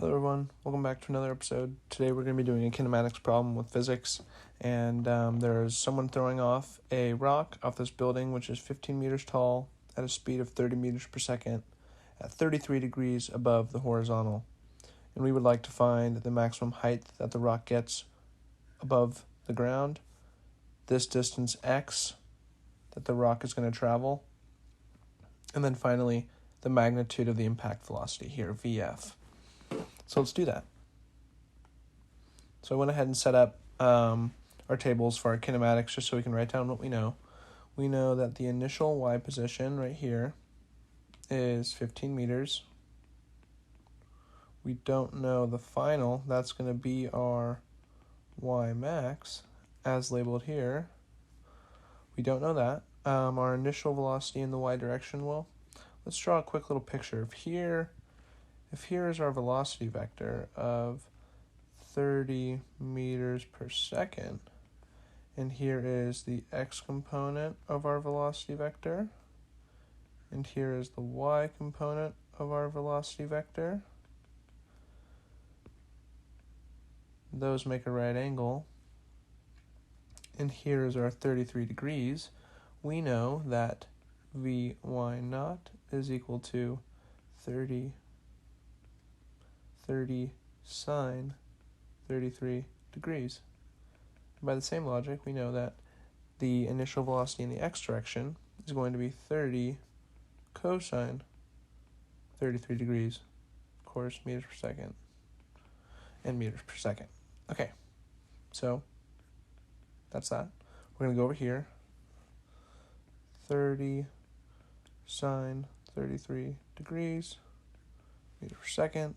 Hello everyone, welcome back to another episode. Today we're going to be doing a kinematics problem with physics, and there's someone throwing off a rock off this building which is 15 meters tall at a speed of 30 meters per second at 33 degrees above the horizontal. And we would like to find the maximum height that the rock gets above the ground, this distance x that the rock is going to travel, and then finally the magnitude of the impact velocity here, Vf. So let's do that. So I went ahead and set up our tables for our kinematics just so we can write down what we know. We know that the initial y position right here is 15 meters. We don't know the final. That's going to be our y max as labeled here. We don't know that. Our initial velocity in the y direction, well, let's draw a quick little picture. If here is our velocity vector of 30 meters per second, and here is the x component of our velocity vector, and here is the y component of our velocity vector, those make a right angle, and here is our 33 degrees, we know that Vy naught is equal to 30 sine 33 degrees. By the same logic, we know that the initial velocity in the x direction is going to be 30 cosine 33 degrees, of course, meters per second and meters per second. Okay, so that's that. We're going to go over here. 30 sine 33 degrees, meters per second.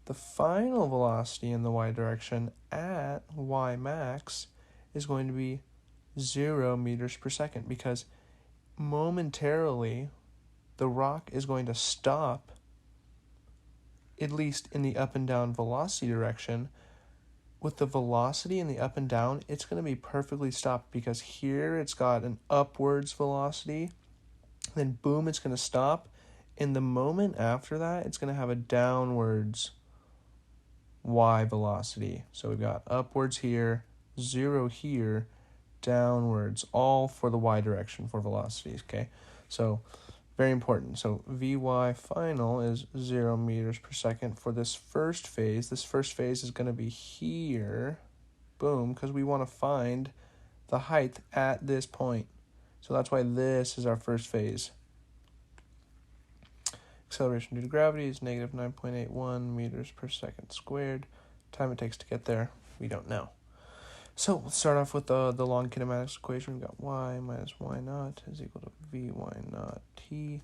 The final velocity in the y direction at y max is going to be 0 meters per second because momentarily the rock is going to stop, at least in the up and down velocity direction. With the velocity in the up and down, it's going to be perfectly stopped because here it's got an upwards velocity, then boom, it's going to stop. In the moment after that, it's going to have a downwards y velocity. So we've got upwards here, 0 here, downwards, all for the y direction for velocities, okay? So very important. So Vy final is 0 meters per second for this first phase. This first phase is going to be here, boom, because we want to find the height at this point. So that's why this is our first phase. Acceleration due to gravity is negative 9.81 meters per second squared. Time it takes to get there, we don't know. So let's start off with the long kinematics equation. We've got y minus y naught is equal to Vy naught t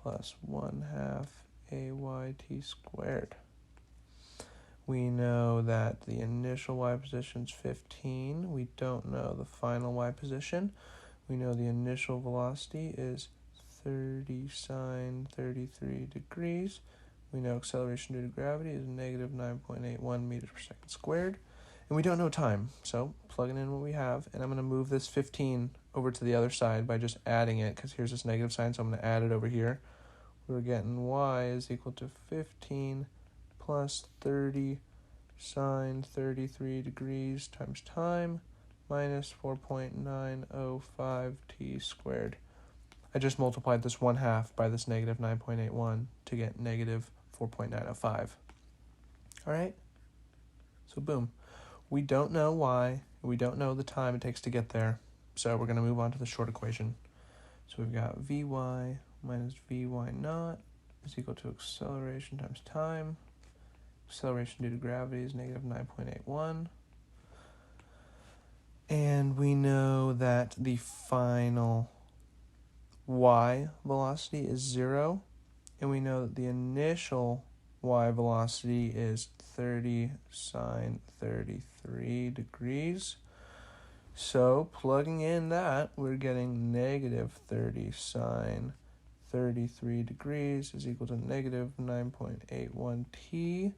plus 1/2 ayt squared. We know that the initial y position is 15. We don't know the final y position. We know the initial velocity is 30 sine 33 degrees. We know acceleration due to gravity is negative 9.81 meters per second squared. And we don't know time, so plugging in what we have, and I'm going to move this 15 over to the other side by just adding it, because here's this negative sign, so I'm going to add it over here. We're getting y is equal to 15 plus 30 sine 33 degrees times time minus 4.905 t squared. I just multiplied this 1/2 by this negative 9.81 to get negative 4.905. All right? So boom. We don't know y. We don't know the time it takes to get there. So we're going to move on to the short equation. So we've got Vy minus Vy naught is equal to acceleration times time. Acceleration due to gravity is negative 9.81. And we know that the final y velocity is 0, and we know that the initial y velocity is 30 sine 33 degrees. So plugging in that, we're getting negative 30 sine 33 degrees is equal to negative 9.81 t.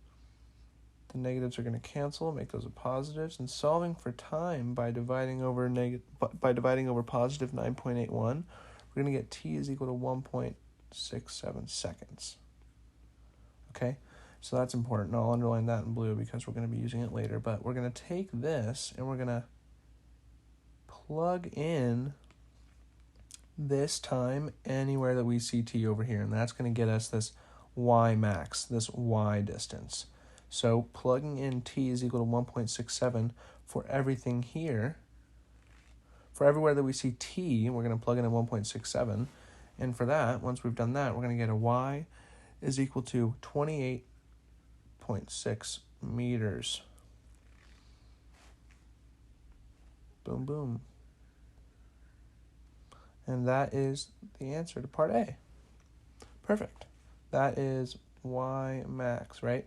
The negatives are going to cancel, make those a positives, and solving for time by dividing over positive 9.81, we're going to get t is equal to 1.67 seconds. Okay, So that's important. I'll underline that in blue because we're going to be using it later. But we're going to take this and we're going to plug in this time anywhere that we see t over here. And that's going to get us this y max, this y distance. So plugging in t is equal to 1.67 for everything here. For everywhere that we see t, we're going to plug in a 1.67. And for that, once we've done that, we're going to get a y is equal to 28.6 meters. Boom, boom. And that is the answer to part A. Perfect. That is y max, right?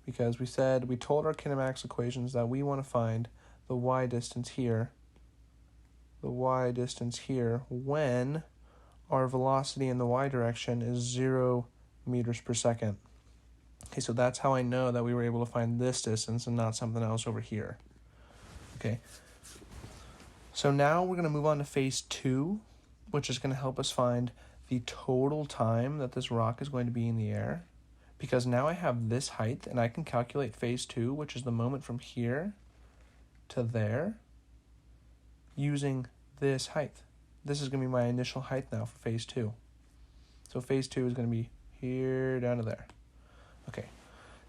Because we told our kinematics equations that we want to find the y distance here, when our velocity in the y direction is 0 meters per second. Okay, so that's how I know that we were able to find this distance and not something else over here. Okay, so now we're going to move on to phase 2, which is going to help us find the total time that this rock is going to be in the air. Because now I have this height, and I can calculate phase 2, which is the moment from here to there, using this height. This is going to be my initial height now for phase 2. So phase 2 is going to be here down to there. Okay,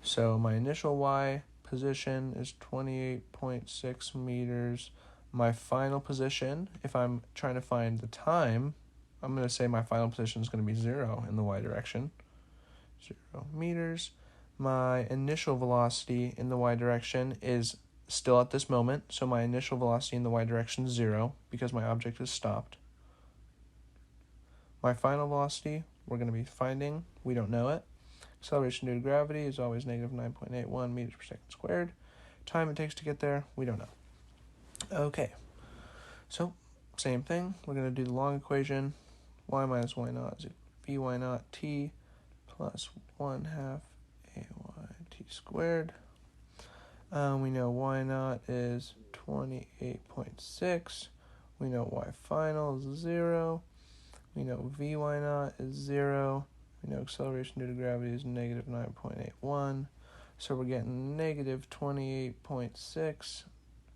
so my initial y position is 28.6 meters. My final position, if I'm trying to find the time, I'm going to say my final position is going to be 0 in the y direction. 0 meters. My initial velocity in the y direction is still at this moment, so my initial velocity in the y direction is 0 because my object is stopped. My final velocity, we're going to be finding, we don't know it. Acceleration due to gravity is always negative 9.81 meters per second squared. Time it takes to get there, we don't know. Okay, so same thing. We're going to do the long equation. Y minus y naught is equal to vy naught t plus 1/2 ay t squared. We know y naught is 28.6. We know y final is 0. We know vy naught is 0. We know acceleration due to gravity is negative 9.81. So we're getting negative 28.6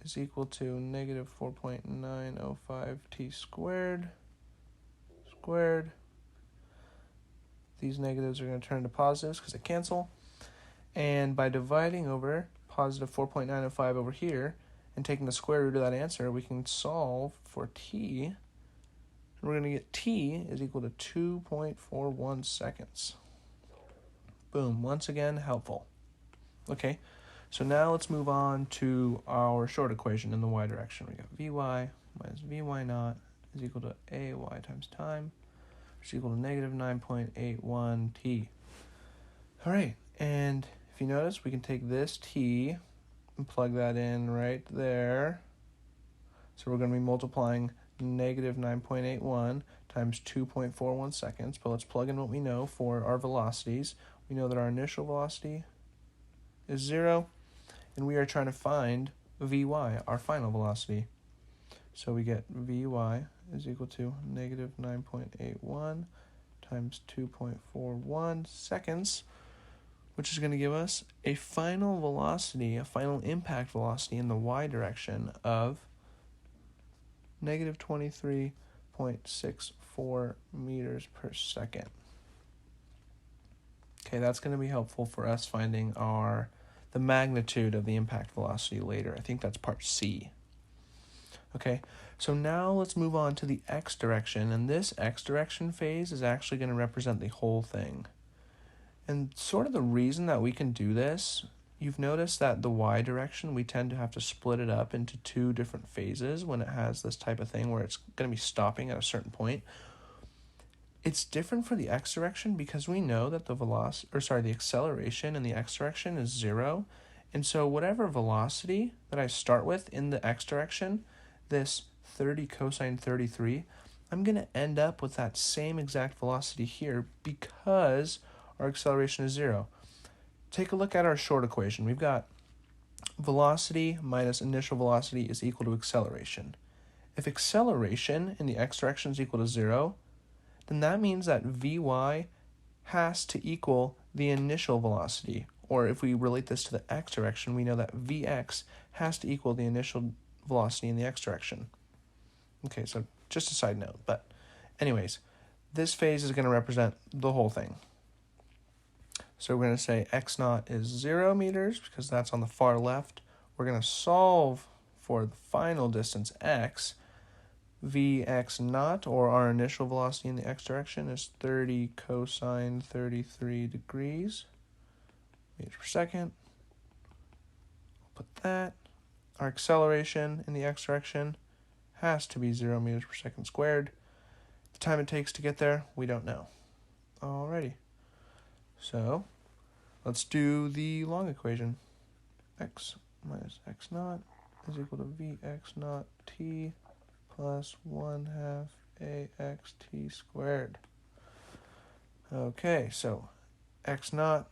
is equal to negative 4.905 t squared. These negatives are going to turn to positives because they cancel. And by dividing over positive 4.905 over here and taking the square root of that answer, we can solve for t. And we're going to get t is equal to 2.41 seconds. Boom. Once again, helpful. Okay, so now let's move on to our short equation in the y direction. We got vy minus vy naught is equal to ay times time, which is equal to negative 9.81 t. All right, and if you notice, we can take this t and plug that in right there. So we're going to be multiplying negative 9.81 times 2.41 seconds. But let's plug in what we know for our velocities. We know that our initial velocity is 0, and we are trying to find vy, our final velocity. So we get vy is equal to negative 9.81 times 2.41 seconds, which is going to give us a final velocity, a final impact velocity in the y direction of negative 23.64 meters per second. Okay, that's going to be helpful for us finding the magnitude of the impact velocity later. I think that's part C. Okay, so now let's move on to the x direction, and this x direction phase is actually going to represent the whole thing. And sort of the reason that we can do this, you've noticed that the y direction, we tend to have to split it up into 2 different phases when it has this type of thing where it's going to be stopping at a certain point. It's different for the x direction because we know that the acceleration in the x direction is 0. And so whatever velocity that I start with in the x direction, this 30 cosine 33, I'm going to end up with that same exact velocity here because our acceleration is 0. Take a look at our short equation. We've got velocity minus initial velocity is equal to acceleration. If acceleration in the x direction is equal to 0, then that means that vy has to equal the initial velocity, or if we relate this to the x direction, we know that Vx has to equal the initial velocity in the x direction. Okay, so just a side note, but anyways, this phase is going to represent the whole thing. So we're going to say x naught is 0 meters because that's on the far left. We're going to solve for the final distance x. Vx naught, or our initial velocity in the x direction, is 30 cosine 33 degrees meters per second. Put that. Our acceleration in the x direction has to be 0 meters per second squared. The time it takes to get there, we don't know. Alrighty. So let's do the long equation. X minus x naught is equal to Vx naught t plus 1/2 axt squared. Okay, so x naught,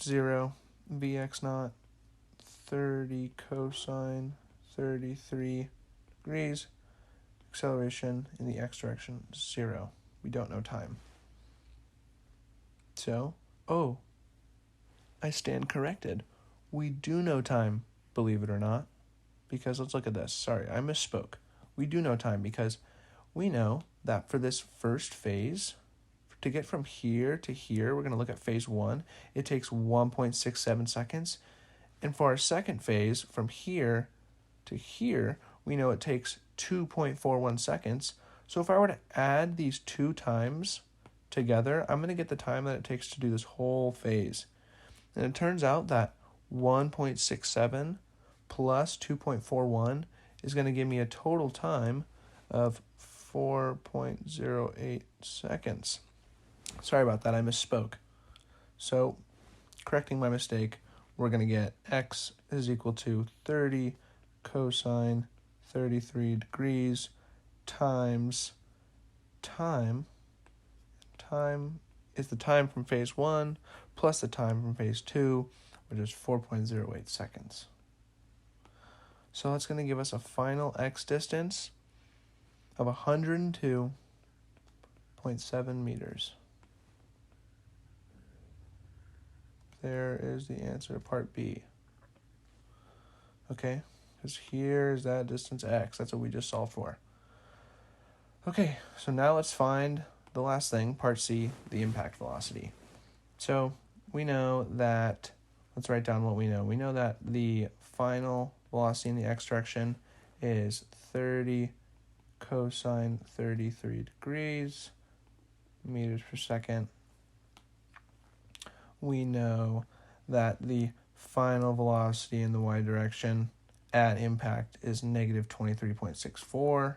0, Vx naught, 30 cosine 33 degrees, acceleration in the x direction, 0. We don't know time. So, oh, I stand corrected. We do know time, believe it or not, because let's look at this. Sorry, I misspoke. We do know time because we know that for this first phase, to get from here to here, we're going to look at phase 1. It takes 1.67 seconds. And for our second phase, from here to here, we know it takes 2.41 seconds. So if I were to add these two times together, I'm going to get the time that it takes to do this whole phase. And it turns out that 1.67 plus 2.41 is going to give me a total time of 4.08 seconds. Sorry about that, I misspoke. So, correcting my mistake, we're going to get x is equal to 30 cosine 33 degrees times time. Time is the time from phase 1 plus the time from phase 2, which is 4.08 seconds. So that's going to give us a final x distance of 102.7 meters. There is the answer to part B. Okay, because here's that distance x. That's what we just solved for. Okay, so now let's find the last thing, part C, the impact velocity. So we know that, let's write down what we know. We know that the final velocity in the x direction is 30 cosine 33 degrees meters per second. We know that the final velocity in the y direction at impact is negative 23.64.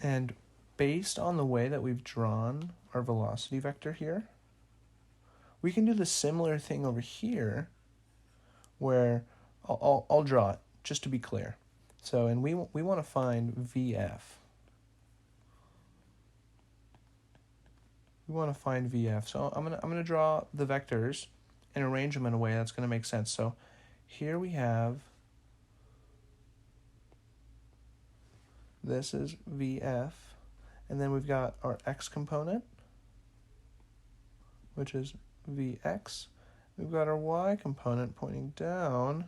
And based on the way that we've drawn our velocity vector here, we can do the similar thing over here where I'll draw it just to be clear. So, and we want to find VF. We want to find VF. So I'm gonna draw the vectors and arrange them in a way that's going to make sense. So here we have, this is VF, and then we've got our x component, which is Vx. We've got our y component pointing down,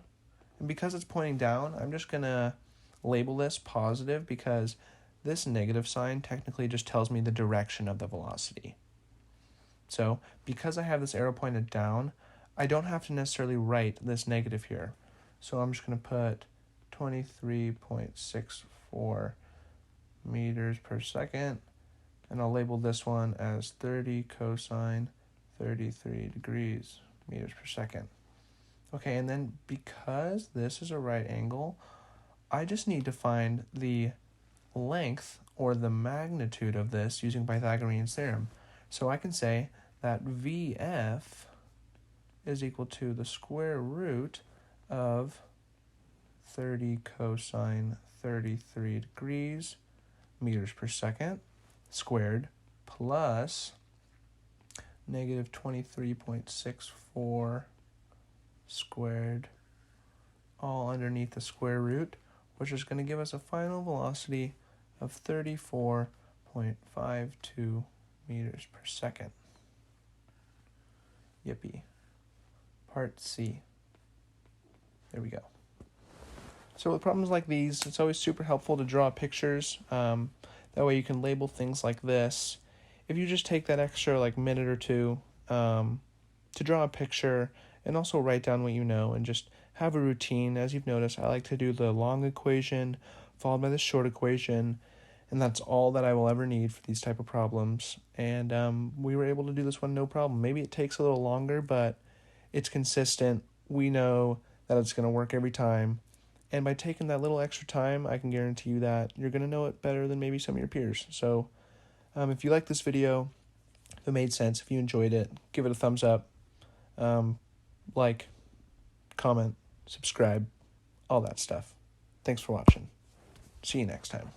and because it's pointing down, I'm just going to label this positive because this negative sign technically just tells me the direction of the velocity. So because I have this arrow pointed down, I don't have to necessarily write this negative here. So I'm just going to put 23.64 meters per second, and I'll label this one as 30 cosine 33 degrees meters per second. Okay, and then because this is a right angle, I just need to find the length or the magnitude of this using Pythagorean theorem. So I can say that VF is equal to the square root of 30 cosine 33 degrees meters per second squared plus negative 23.64 squared, all underneath the square root, which is going to give us a final velocity of 34.52 meters per second. Yippee. Part C. There we go. So with problems like these, it's always super helpful to draw pictures. That way you can label things like this. If you just take that extra minute or two to draw a picture and also write down what you know and just have a routine. As you've noticed, I like to do the long equation followed by the short equation, and that's all that I will ever need for these type of problems. And we were able to do this one no problem. Maybe it takes a little longer, but it's consistent. We know that it's going to work every time. And by taking that little extra time, I can guarantee you that you're going to know it better than maybe some of your peers. So if you like this video, if it made sense, if you enjoyed it, give it a thumbs up, like, comment, subscribe, all that stuff. Thanks for watching. See you next time.